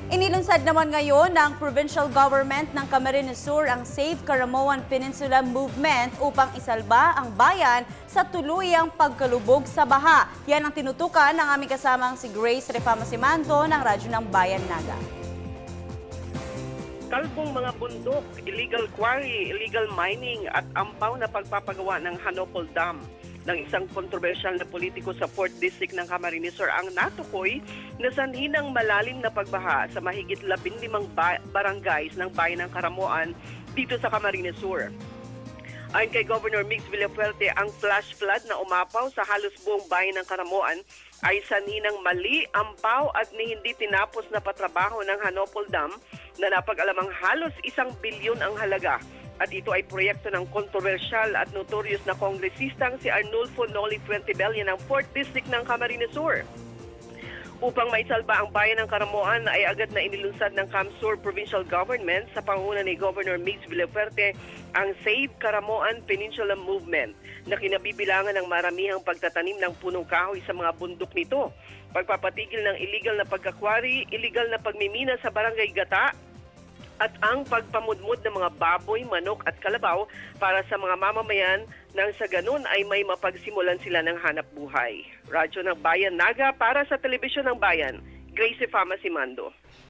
Inilunsad naman ngayon ng provincial government ng Camarines Sur ang Save Caramoan Peninsula Movement upang isalba ang bayan sa tuluyang pagkalubog sa baha. Yan ang tinutukan ng aming kasamang si Grace Refama-Simanto ng Radyo ng Bayan Naga. Kalbong mga bundok, illegal quarry, illegal mining at ampaw na pagpapagawa ng Hanopol Dam ng isang kontrobersyal na politiko sa 4th District ng Camarines Sur ang natukoy na sanhi ng malalim na pagbaha sa mahigit 15 barangays ng bayan ng Caramoan dito sa Camarines Sur. Ayon kay Governor Mix Villafuerte, ang flash flood na umapaw sa halos buong bayan ng Caramoan ay sanhi ng mali, ampaw at ni hindi tinapos na patrabaho ng Hanopol Dam na napag-alamang halos 1 bilyon ang halaga. At ito ay proyekto ng kontrobersyal at notorious na kongresistang si Arnulfo Noli Fuentebella ng 4th District ng Camarines Sur. Upang maisalba ang bayan ng Caramoan ay agad na inilunsad ng CamSur Provincial Government sa pangunguna ni Governor Mix Villafuerte ang Save Caramoan Peninsula Movement na kinabibilangan ng maramihang pagtatanim ng punong kahoy sa mga bundok nito, pagpapatigil ng illegal na pagkakwari, illegal na pagmimina sa Barangay Gata, at ang pagpamudmud ng mga baboy, manok at kalabaw para sa mga mamamayan nang sa ganun ay may mapagsimulan sila ng hanap buhay. Radyo ng Bayan Naga para sa Telebisyon ng Bayan, Grace Refama-Simanto.